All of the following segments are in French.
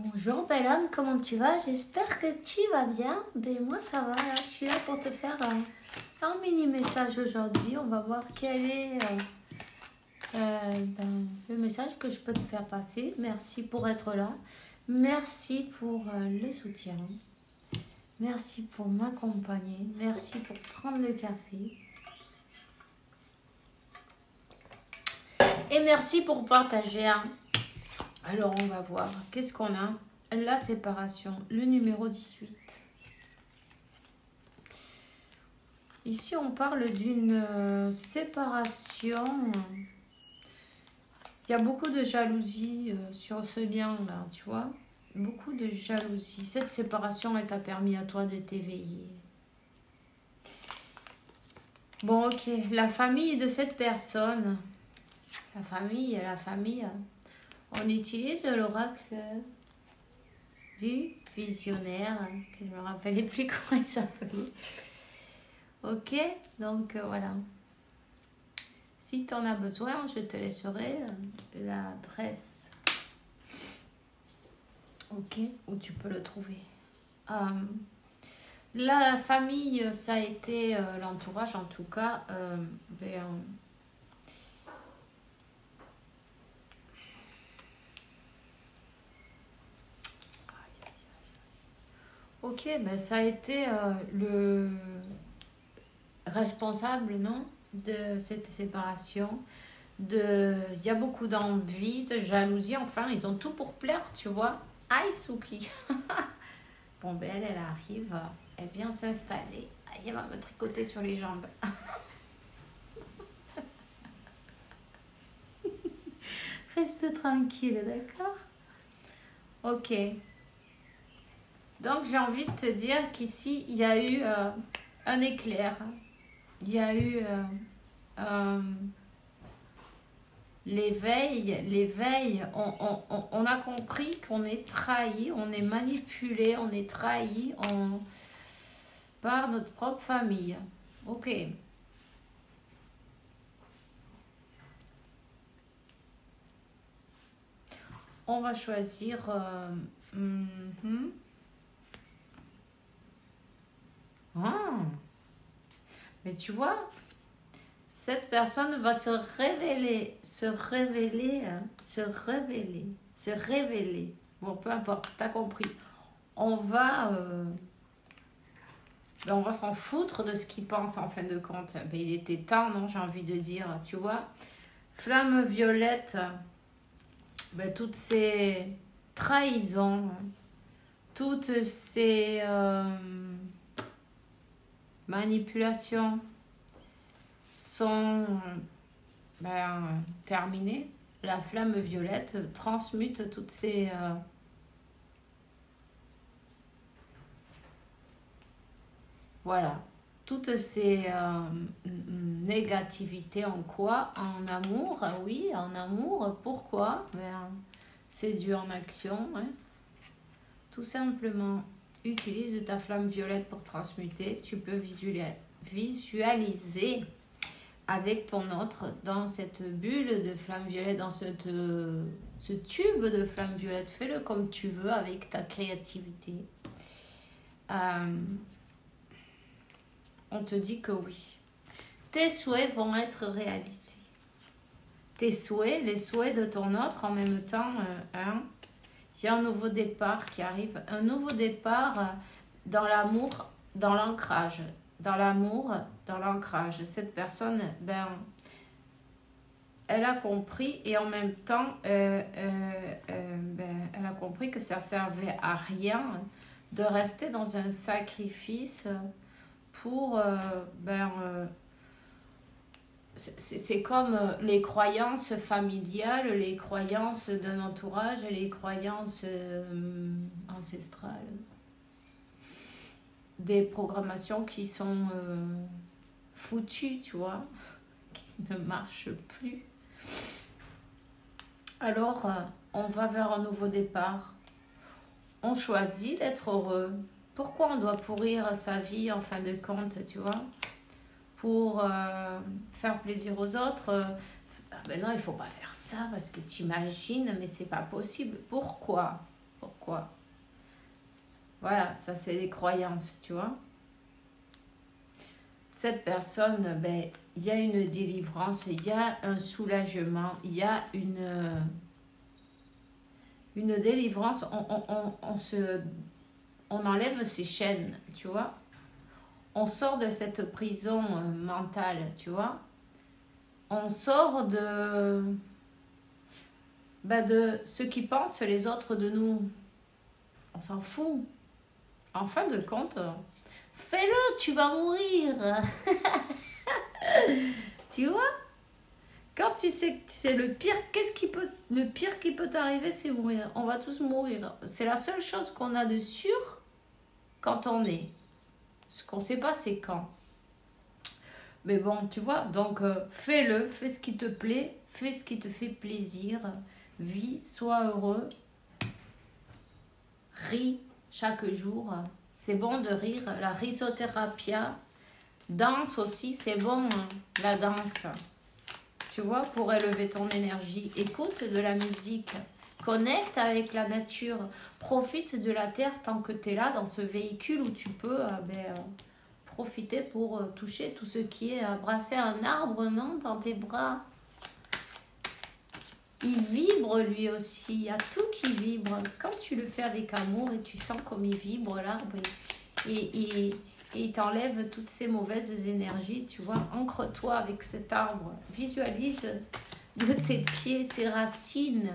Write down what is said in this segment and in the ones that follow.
Bonjour belle âme, comment tu vas? J'espère que tu vas bien. Ben moi ça va, là, je suis là pour te faire un mini message aujourd'hui. On va voir quel est le message que je peux te faire passer. Merci pour être là. Merci pour le soutien. Merci pour m'accompagner. Merci pour prendre le café. Et merci pour partager. Alors, on va voir. Qu'est-ce qu'on a? La séparation, le numéro 18. Ici, on parle d'une séparation. Il y a beaucoup de jalousie sur ce lien-là, tu vois. Beaucoup de jalousie. Cette séparation, elle t'a permis à toi de t'éveiller. Bon, ok. La famille de cette personne. La famille. On utilise l'oracle du visionnaire, que je ne me rappelais plus comment il s'appelait. Ok, donc voilà. Si tu en as besoin, je te laisserai l'adresse. Ok, où tu peux le trouver. La famille, ça a été l'entourage en tout cas. Ok, ben ça a été le responsable, non, de cette séparation. Il y a beaucoup d'envie, de jalousie. Enfin, ils ont tout pour plaire, tu vois. Aïe, Suki. Bon, ben elle arrive. Elle vient s'installer. Elle va me tricoter sur les jambes. Reste tranquille, d'accord? Ok. Donc, j'ai envie de te dire qu'ici, il y a eu un éclair. Il y a eu l'éveil. On a compris qu'on est trahi, on est manipulé, on est trahi par notre propre famille. Ok. On va choisir... Mais tu vois, cette personne va se révéler. Bon, peu importe, t'as compris. On va s'en foutre de ce qu'il pense en fin de compte. Ben, il était temps, non, j'ai envie de dire, tu vois. Flamme violette, ben, toutes ces trahisons, toutes ces manipulations sont terminées. La flamme violette transmute toutes ces toutes ces négativités en quoi? En amour, oui, en amour. Pourquoi? C'est dû en action, hein. Tout simplement, utilise ta flamme violette pour transmuter. Tu peux visualiser avec ton autre dans cette bulle de flamme violette, dans ce tube de flamme violette. Fais-le comme tu veux avec ta créativité. On te dit que oui. Tes souhaits vont être réalisés. Tes souhaits, les souhaits de ton autre en même temps, il y a un nouveau départ qui arrive. Un nouveau départ dans l'amour, dans l'ancrage. Dans l'amour, dans l'ancrage. Cette personne, elle a compris et en même temps, elle a compris que ça servait à rien de rester dans un sacrifice pour... c'est comme les croyances familiales, les croyances d'un entourage, les croyances ancestrales. Des programmations qui sont foutues, tu vois, qui ne marchent plus. Alors, on va vers un nouveau départ. On choisit d'être heureux. Pourquoi on doit pourrir sa vie en fin de compte, tu vois? Pour faire plaisir aux autres. Non, il ne faut pas faire ça parce que tu imagines, mais c'est pas possible. Pourquoi? quoi. Voilà, ça c'est des croyances, tu vois. Cette personne, ben, il y a une délivrance, il y a un soulagement, il y a une délivrance, on enlève ses chaînes, tu vois. On sort de cette prison mentale, tu vois. On sort de ce qui pensent les autres de nous. On s'en fout. En fin de compte, fais-le, tu vas mourir. Tu vois? Quand tu sais que c'est le pire, le pire qui peut t'arriver, c'est mourir. On va tous mourir. C'est la seule chose qu'on a de sûr quand on est. Ce qu'on ne sait pas, c'est quand. Mais bon, tu vois, donc fais-le, fais ce qui te plaît, fais ce qui te fait plaisir, vis, sois heureux, ris chaque jour. C'est bon de rire, la risothérapie, danse aussi, c'est bon, la danse. Tu vois, pour élever ton énergie, écoute de la musique, connecte avec la nature, profite de la terre tant que tu es là dans ce véhicule où tu peux profiter pour toucher tout ce qui est brasser un arbre, non, dans tes bras. Il vibre lui aussi, il y a tout qui vibre. Quand tu le fais avec amour et tu sens comme il vibre l'arbre et il t'enlève toutes ces mauvaises énergies, tu vois, ancre-toi avec cet arbre, visualise de tes pieds ses racines.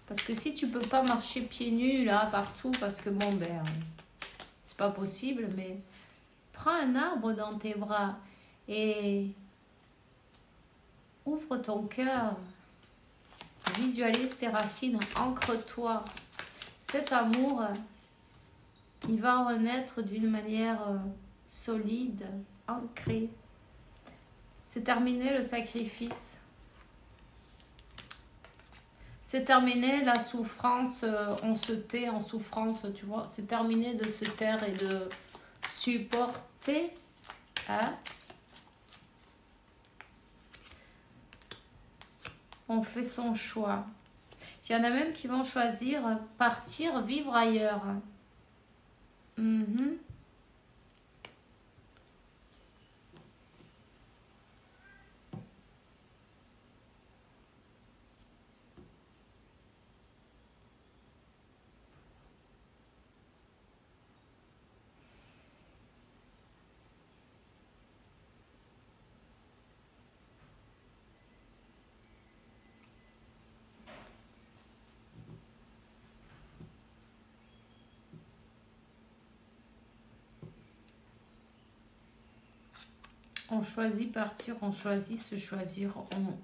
Parce que si tu peux pas marcher pieds nus là partout, parce que bon ben c'est pas possible, mais prends un arbre dans tes bras et ouvre ton cœur. Visualise tes racines, ancre-toi. Cet amour, il va renaître d'une manière solide, ancrée. C'est terminé le sacrifice. C'est terminé la souffrance, on se tait en souffrance, tu vois. C'est terminé de se taire et de supporter. Hein? On fait son choix. Il y en a même qui vont choisir partir, vivre ailleurs. On choisit partir, on choisit se choisir,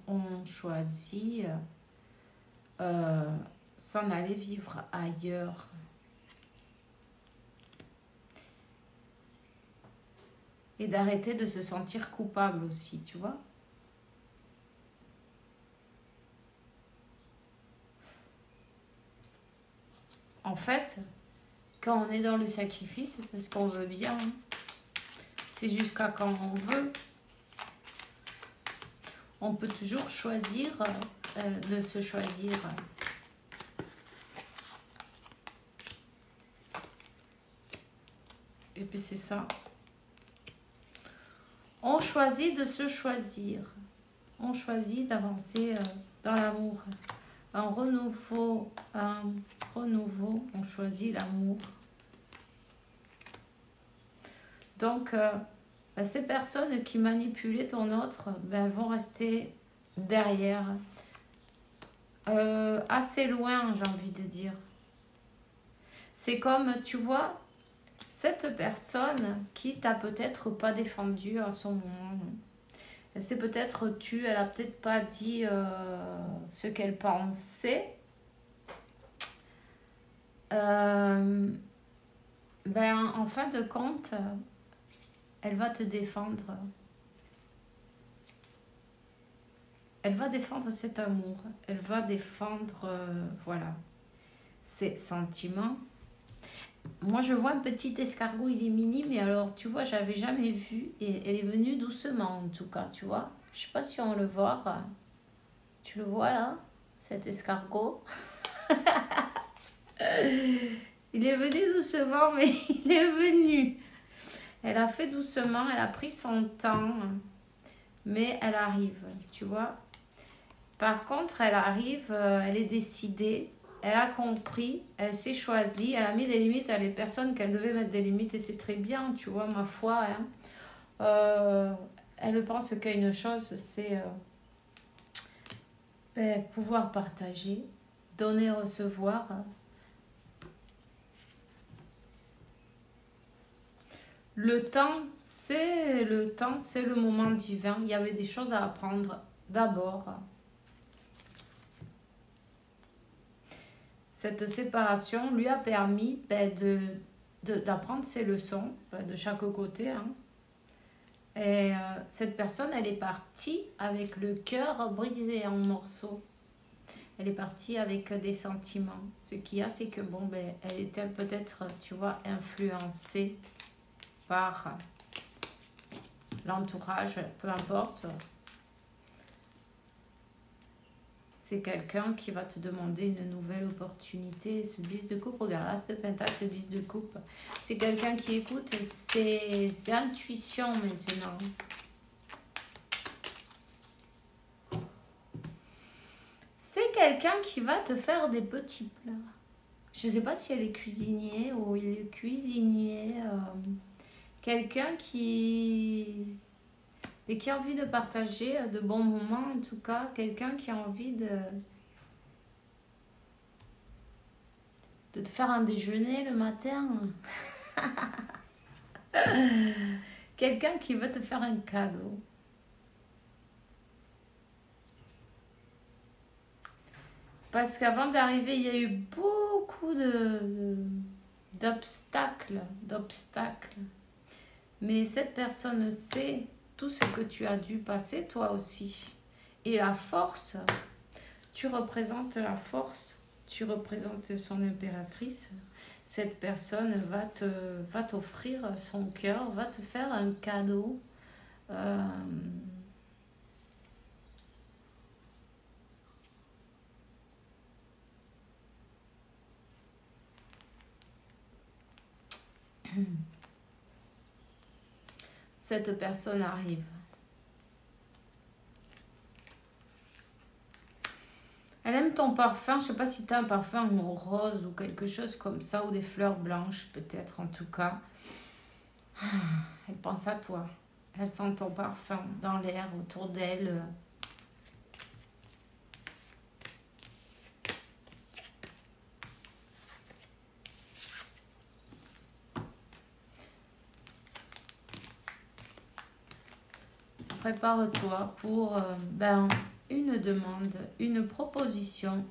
on choisit s'en aller vivre ailleurs. Et d'arrêter de se sentir coupable aussi, tu vois. En fait, quand on est dans le sacrifice, c'est parce qu'on veut bien. C'est jusqu'à quand on veut. On peut toujours choisir de se choisir. Et puis c'est ça. On choisit de se choisir. On choisit d'avancer dans l'amour. Un renouveau, on choisit l'amour. Donc, ces personnes qui manipulaient ton autre vont rester derrière. Assez loin, j'ai envie de dire. C'est comme, tu vois, cette personne qui t'a peut-être pas défendu à son moment. Elle s'est peut-être tue, elle a peut-être pas dit ce qu'elle pensait. En fin de compte, elle va te défendre. Elle va défendre cet amour. Elle va défendre, voilà, ses sentiments. Moi, je vois un petit escargot, il est mini, mais alors, tu vois, j'avais jamais vu. Et elle est venue doucement, en tout cas, tu vois. Je sais pas si on le voit. Tu le vois, là, cet escargot. Il est venu doucement, mais il est venu. Elle a fait doucement, elle a pris son temps, mais elle arrive, tu vois. Par contre, elle arrive, elle est décidée, elle a compris, elle s'est choisie, elle a mis des limites à les personnes qu'elle devait mettre des limites et c'est très bien, tu vois, ma foi. Hein. Elle pense qu'une chose, c'est pouvoir partager, donner, recevoir. Le temps, c'est le moment divin. Il y avait des choses à apprendre d'abord. Cette séparation lui a permis d'apprendre ses leçons de chaque côté. Hein. Et cette personne, elle est partie avec le cœur brisé en morceaux. Elle est partie avec des sentiments. Ce qu'il y a, c'est que elle était peut-être, tu vois, influencée par l'entourage, peu importe. C'est quelqu'un qui va te demander une nouvelle opportunité. Ce 10 de coupe, regarde, As de Pentacle, 10 de coupe. C'est quelqu'un qui écoute ses intuitions maintenant. C'est quelqu'un qui va te faire des petits plats. Je ne sais pas si elle est cuisinier ou il est cuisinier. Quelqu'un qui a envie de partager de bons moments, en tout cas, quelqu'un qui a envie de te faire un déjeuner le matin. Quelqu'un qui veut te faire un cadeau. Parce qu'avant d'arriver, il y a eu beaucoup d'obstacles. Mais cette personne sait tout ce que tu as dû passer toi aussi. Et la force, tu représentes la force, tu représentes son impératrice. Cette personne va t'offrir son cœur, va te faire un cadeau. Cette personne arrive. Elle aime ton parfum. Je ne sais pas si tu as un parfum rose ou quelque chose comme ça, ou des fleurs blanches peut-être en tout cas. Elle pense à toi. Elle sent ton parfum dans l'air autour d'elle. Prépare-toi pour une demande, une proposition,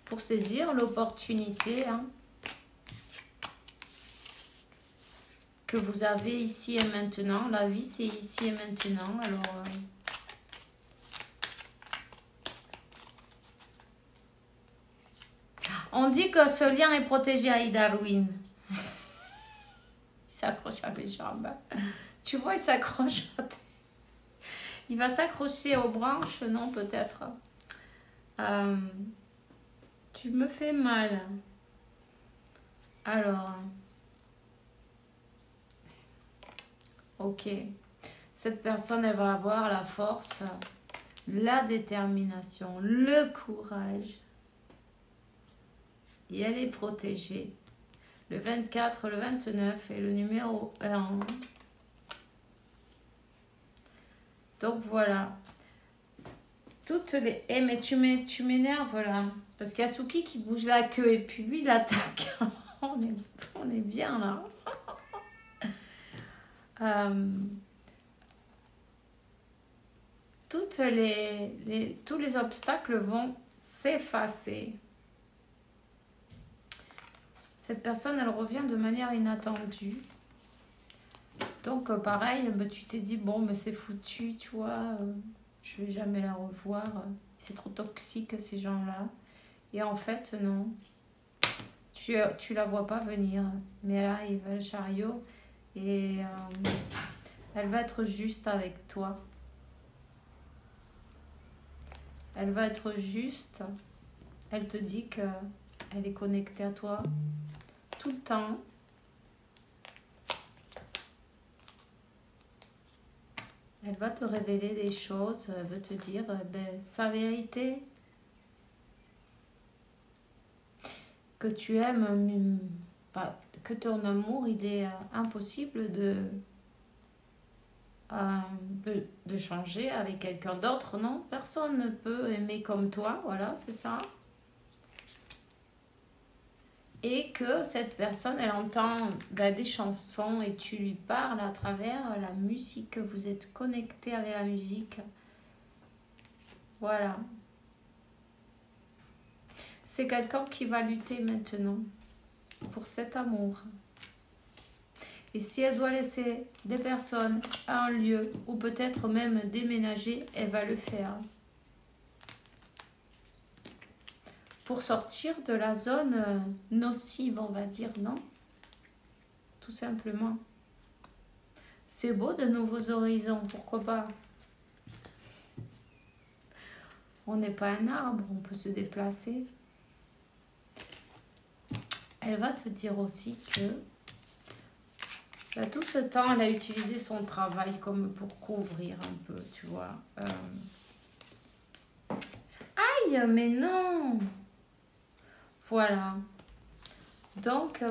pour saisir l'opportunité que vous avez ici et maintenant. La vie, c'est ici et maintenant. Alors, on dit que ce lien est protégé à Darwin. Il s'accroche à mes jambes. Tu vois, il s'accroche. Il va s'accrocher aux branches, non, peut-être. Tu me fais mal. Alors. Ok. Cette personne, elle va avoir la force, la détermination, le courage. Et elle est protégée. Le 24, le 29 et le numéro 1. Donc voilà. Toutes les... Eh mais tu m'énerves là. Parce qu'il y a Suki qui bouge la queue et puis lui il attaque. on est bien là. Tous les obstacles vont s'effacer. Cette personne, elle revient de manière inattendue. Donc, pareil, tu t'es dit, bon, mais c'est foutu, tu vois, je vais jamais la revoir. C'est trop toxique, ces gens-là. Et en fait, non. Tu la vois pas venir. Mais elle arrive, le chariot. Et elle va être juste avec toi. Elle va être juste Elle te dit qu'elle est connectée à toi tout le temps. Elle va te révéler des choses, elle veut te dire sa vérité. Que tu aimes, que ton amour, il est impossible de changer avec quelqu'un d'autre, non? Personne ne peut aimer comme toi, voilà, c'est ça. Et que cette personne, elle entend des chansons et tu lui parles à travers la musique, vous êtes connecté avec la musique. Voilà. C'est quelqu'un qui va lutter maintenant pour cet amour. Et si elle doit laisser des personnes à un lieu ou peut-être même déménager, elle va le faire. Pour sortir de la zone nocive, on va dire, non? Tout simplement. C'est beau de nouveaux horizons, pourquoi pas? On n'est pas un arbre, on peut se déplacer. Elle va te dire aussi que tout ce temps, elle a utilisé son travail comme pour couvrir un peu, tu vois. Aïe, mais non! Voilà. Donc,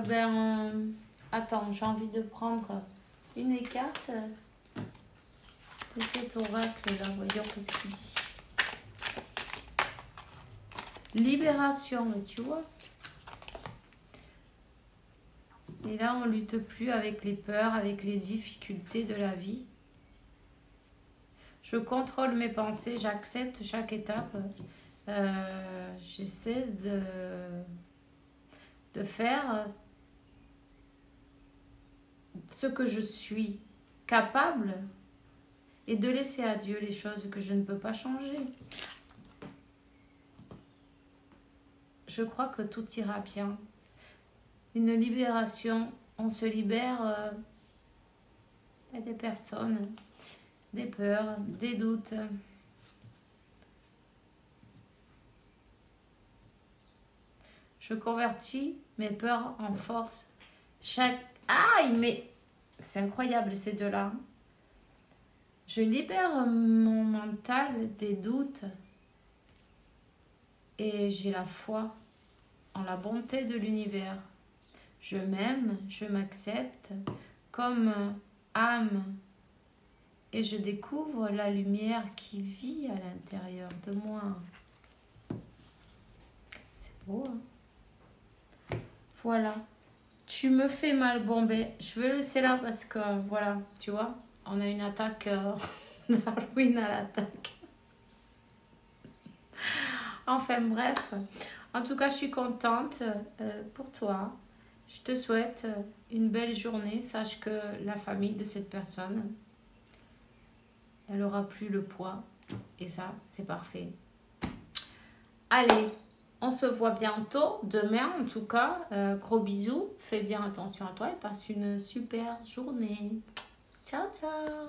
attends, j'ai envie de prendre une des cartes de cet oracle-là. Voyons qu'est-ce qu'il dit. Libération, tu vois. Et là, on ne lutte plus avec les peurs, avec les difficultés de la vie. Je contrôle mes pensées, j'accepte chaque étape. J'essaie de faire ce que je suis capable et de laisser à Dieu les choses que je ne peux pas changer. Je crois que tout ira bien. Une libération, on se libère des personnes, des peurs, des doutes. Je convertis mes peurs en force. Aïe, mais c'est incroyable ces deux-là. Je libère mon mental des doutes et j'ai la foi en la bonté de l'univers. Je m'aime, je m'accepte comme âme et je découvre la lumière qui vit à l'intérieur de moi. C'est beau, hein? Voilà. Tu me fais mal. Bon, je vais le laisser là parce que, voilà, tu vois, on a une attaque. Darwin à l'attaque. Enfin, bref. En tout cas, je suis contente pour toi. Je te souhaite une belle journée. Sache que la famille de cette personne, elle n'aura plus le poids. Et ça, c'est parfait. Allez, on se voit bientôt. Demain, en tout cas. Gros bisous. Fais bien attention à toi et passe une super journée. Ciao, ciao.